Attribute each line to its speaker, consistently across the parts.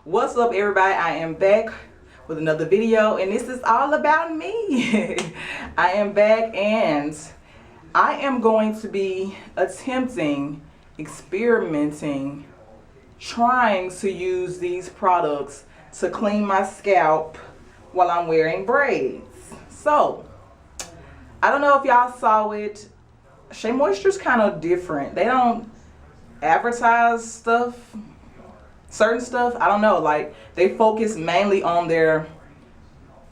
Speaker 1: What's up, everybody? I am back with another video, and this is all about me. I am back, and I am going to be experimenting, trying to use these products to clean my scalp while I'm wearing braids. So, I don't know if y'all saw it. Shea Moisture's kind of different. They don't advertise certain stuff. I don't know, like they focus mainly on their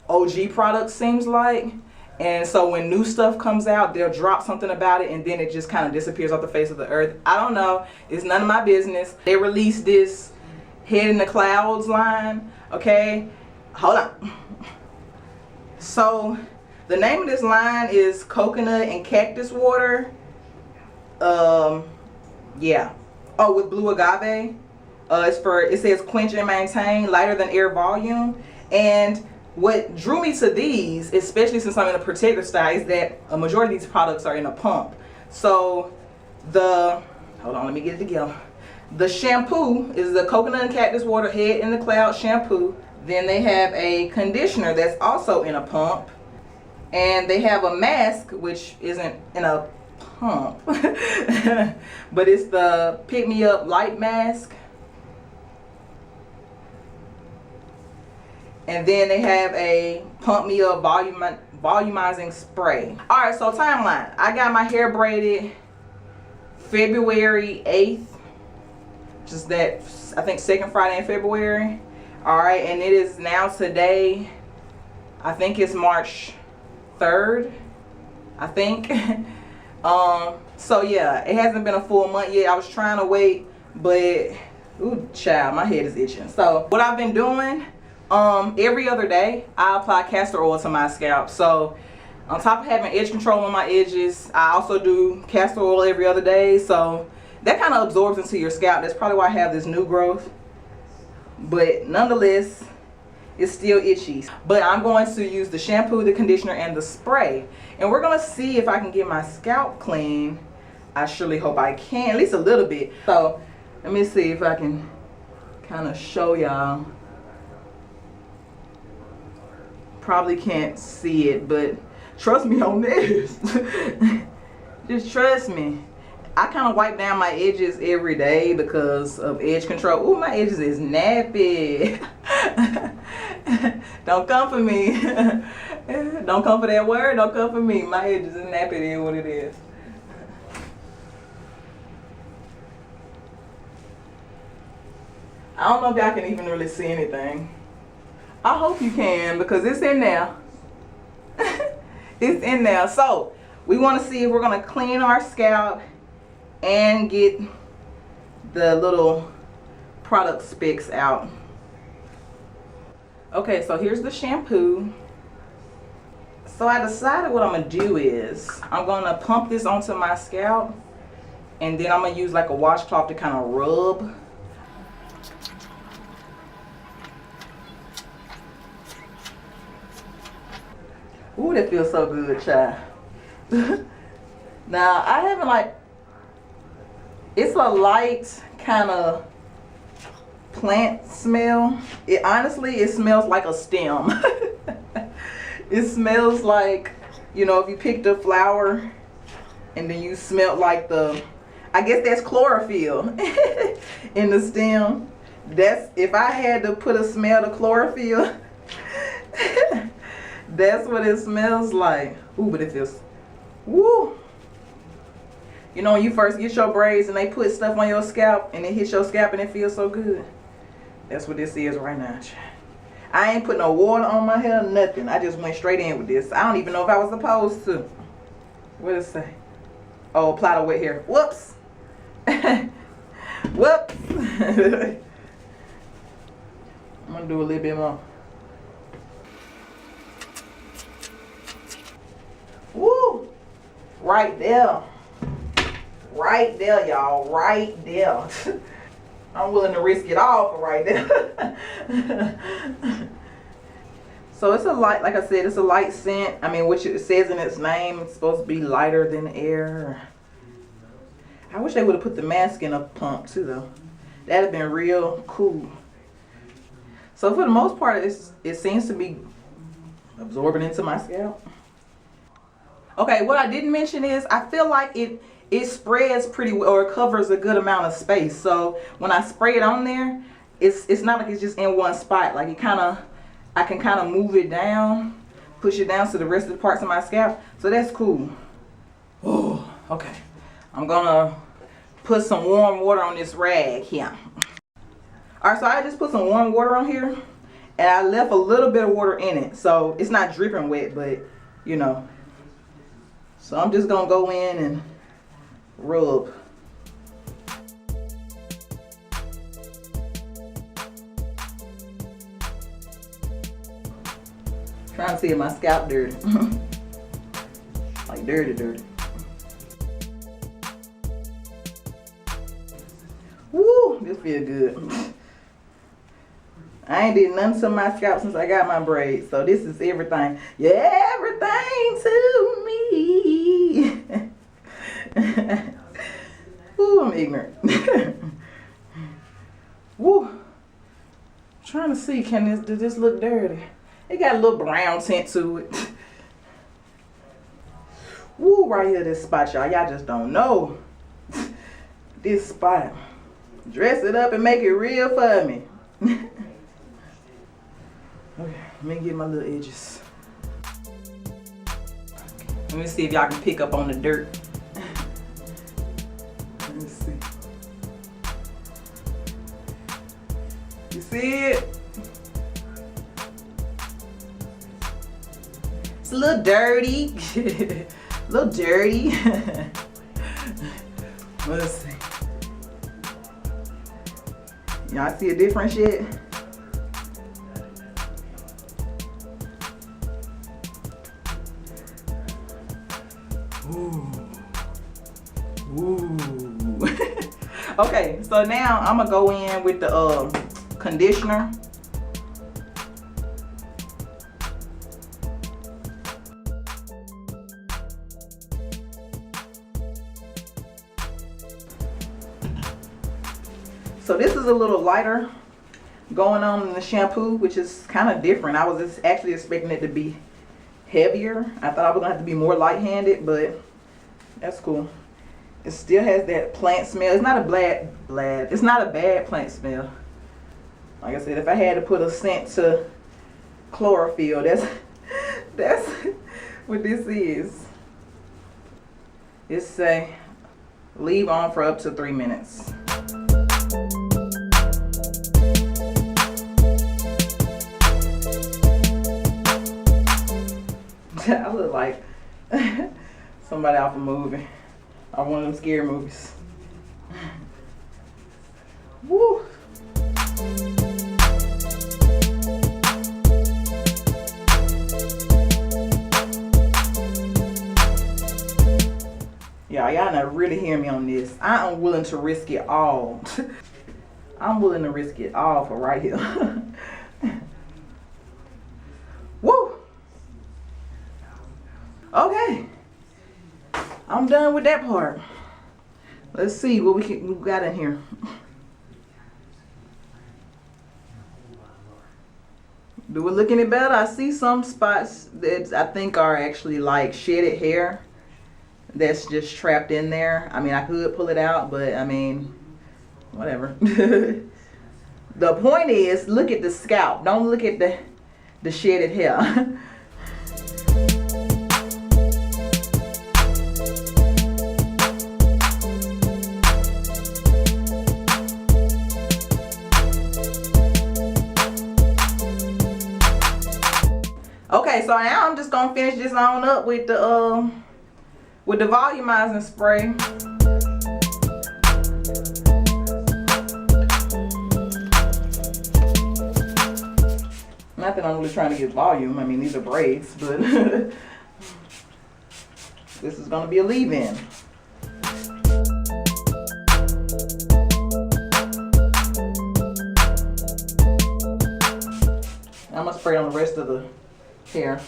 Speaker 1: OG products, seems like. And so when new stuff comes out, they'll drop something about it and then it just kind of disappears off the face of the earth. I don't know. It's none of my business. They released this Head in the Clouds line. Okay, hold on. So the name of this line is Coconut and Cactus Water. Yeah. Oh, with blue agave. It says quench and maintain, lighter than air volume. And what drew me to these, especially since I'm in a protector style, is that a majority of these products are in a pump. So hold on, let me get it together. The shampoo is the Coconut and Cactus Water Head in the Cloud shampoo. Then they have a conditioner that's also in a pump. And they have a mask, which isn't in a pump, but it's the Pick Me Up Light Mask. And then they have a Pump Me Up Volumizing Spray. Alright, so timeline. I got my hair braided February 8th. Just that, I think, second Friday in February. Alright, and it is now today, I think it's March 3rd, I think. So yeah, it hasn't been a full month yet. I was trying to wait, but ooh, child, my head is itching. So what I've been doing, every other day I apply castor oil to my scalp. So on top of having edge control on my edges, I also do castor oil every other day. So that kind of absorbs into your scalp. That's probably why I have this new growth, but nonetheless it's still itchy. But I'm going to use the shampoo, the conditioner, and the spray, and we're gonna see if I can get my scalp clean. I surely hope I can, at least a little bit. So let me see if I can kind of show y'all. Probably can't see it, but trust me on this. Just trust me. I kind of wipe down my edges every day because of edge control. Ooh, my edges is nappy. Don't come for me. Don't come for that word. Don't come for me. My edges is nappy. It is what it is. I don't know if y'all can even really see anything. I hope you can, because it's in there. It's in there. So we want to see if we're going to clean our scalp and get the little product specks out. Okay, so here's the shampoo. So I decided what I'm gonna do is I'm gonna pump this onto my scalp, and then I'm gonna use like a washcloth to kind of rub. Ooh, that feels so good, child. Now I haven't it's a light kind of plant smell. It honestly, it smells like a stem. It smells like, you know, if you picked a flower and then you smelled like I guess that's chlorophyll in the stem. That's, if I had to put a smell to chlorophyll, that's what it smells like. Ooh, but it feels, woo. You know, when you first get your braids and they put stuff on your scalp and it hits your scalp and it feels so good. That's what this is right now. I ain't put no water on my hair, nothing. I just went straight in with this. I don't even know if I was supposed to. What does it say? Oh, apply the wet hair. Whoops. Whoops. I'm gonna do a little bit more. Woo! Right there. Right there, y'all. Right there. I'm willing to risk it all for right there. So it's a light, like I said, it's a light scent. I mean, which it says in its name, it's supposed to be lighter than air. I wish they would have put the mask in a pump too, though. That'd have been real cool. So for the most part, it seems to be absorbing into my scalp. Okay, what I didn't mention is I feel like it spreads pretty well, or it covers a good amount of space. So when I spray it on there, it's not like it's just in one spot. Like I can kind of move it down, push it down to the rest of the parts of my scalp. So that's cool. Oh, okay. I'm gonna put some warm water on this rag here. Alright, so I just put some warm water on here, and I left a little bit of water in it. So it's not dripping wet, but you know. So I'm just gonna go in and rub. Trying to see if my scalp dirty. Like dirty. Woo, this feel good. I ain't did nothing to my scalp since I got my braids. So this is everything. Yeah, everything to me. Ooh, I'm ignorant. Woo. Trying to see, does this look dirty? It got a little brown tint to it. Woo, right here, this spot, y'all. Y'all just don't know. This spot. Dress it up and make it real for me. Okay, let me get my little edges. Let me see if y'all can pick up on the dirt. Let me see. You see it? It's a little dirty. A little dirty. Let's see. Y'all see a difference yet? Ooh. Ooh. Okay, so now I'm gonna go in with the conditioner. So this is a little lighter going on in the shampoo, which is kind of different. I was actually expecting it to be heavier. I thought I was gonna have to be more light-handed, but that's cool. It still has that plant smell. It's not a it's not a bad plant smell. Like I said, if I had to put a scent to chlorophyll, that's what this is. It say leave on for up to 3 minutes. I look like somebody off a movie, or one of them scary movies. Woo! Y'all not really hear me on this. I am willing to risk it all. I'm willing to risk it all for right here. Woo! Okay, I'm done with that part. Let's see what we got in here. Do it look any better? I see some spots that I think are actually like shedded hair that's just trapped in there. I mean, I could pull it out, but I mean, whatever. The point is, look at the scalp. Don't look at the shedded hair. Okay, so now I'm just gonna finish this on up with the volumizing spray. Not that I'm really trying to get volume. I mean, these are braids, but this is gonna be a leave-in. I'm gonna spray on the rest of the hair.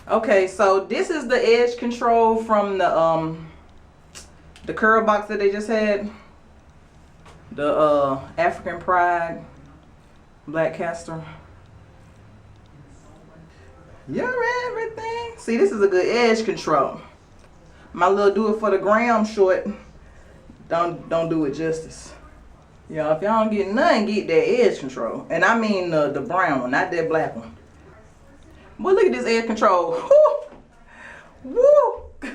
Speaker 1: Okay, so this is the edge control from the curl box that they just had. The African Pride Black Castor. You're everything. See, this is a good edge control. My little do it for the gram short don't do it justice. Y'all, if y'all don't get nothing, get that edge control. And I mean the brown one, not that black one. But look at this edge control. Woo! Woo!